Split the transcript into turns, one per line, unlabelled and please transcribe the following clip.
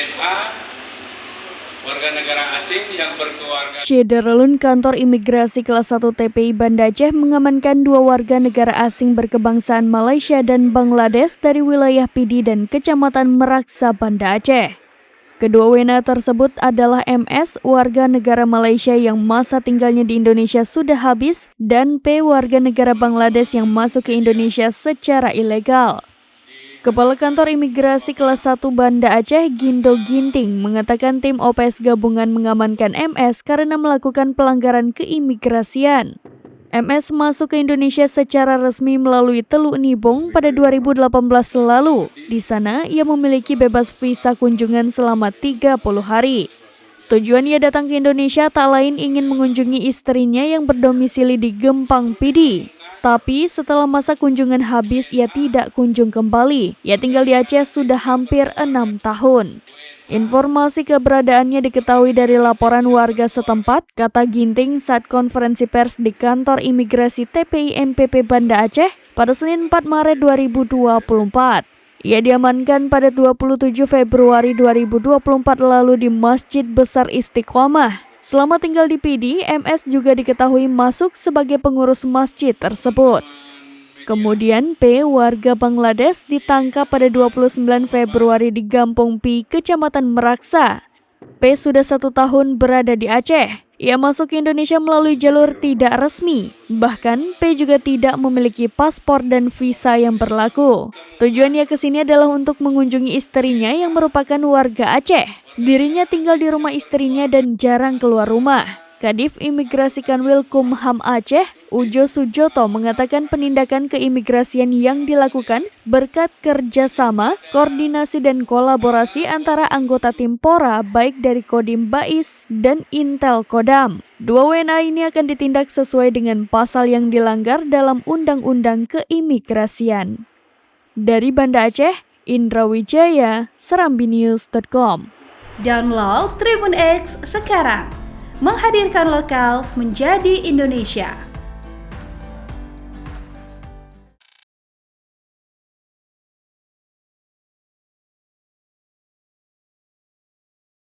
WNA, warga negara asing yang berkeluarga.
Syederalun kantor imigrasi kelas 1 TPI Banda Aceh mengamankan 2 warga negara asing berkebangsaan Malaysia dan Bangladesh dari wilayah Pidi dan Kecamatan Meraksa, Banda Aceh. Kedua WNA tersebut adalah MS, warga negara Malaysia yang masa tinggalnya di Indonesia sudah habis, dan P, warga negara Bangladesh yang masuk ke Indonesia secara ilegal. Kepala Kantor Imigrasi Kelas 1 Banda Aceh, Gindo Ginting, mengatakan tim OPS gabungan mengamankan MS karena melakukan pelanggaran keimigrasian. MS masuk ke Indonesia secara resmi melalui Teluk Nibong pada 2018 lalu. Di sana, ia memiliki bebas visa kunjungan selama 30 hari. Tujuan ia datang ke Indonesia tak lain ingin mengunjungi istrinya yang berdomisili di Gempang, Pidi. Tapi setelah masa kunjungan habis, ia tidak kunjung kembali. Ia tinggal di Aceh sudah hampir 6 tahun. Informasi keberadaannya diketahui dari laporan warga setempat, kata Ginting saat konferensi pers di kantor imigrasi TPI MPP Banda Aceh pada Senin 4 Maret 2024. Ia diamankan pada 27 Februari 2024 lalu di Masjid Besar Istiqomah. Selama tinggal di Pidi, MS juga diketahui masuk sebagai pengurus masjid tersebut. Kemudian P, warga Bangladesh, ditangkap pada 29 Februari di Gampong Pi, Kecamatan Meraksa. P sudah 1 tahun berada di Aceh. Ia masuk ke Indonesia melalui jalur tidak resmi. Bahkan, P juga tidak memiliki paspor dan visa yang berlaku. Tujuannya ke sini adalah untuk mengunjungi istrinya yang merupakan warga Aceh. Dirinya tinggal di rumah istrinya dan jarang keluar rumah. Kadif Imigrasi Kanwil Kumham Aceh, Ujo Sujoto, mengatakan penindakan keimigrasian yang dilakukan berkat kerjasama, koordinasi dan kolaborasi antara anggota tim Pora baik dari Kodim Bais dan Intel Kodam. 2 WNA ini akan ditindak sesuai dengan pasal yang dilanggar dalam Undang-Undang Keimigrasian. Dari Banda Aceh, Indra Wijaya, serambinews.com.
Download Tribun X sekarang. Menghadirkan lokal menjadi Indonesia.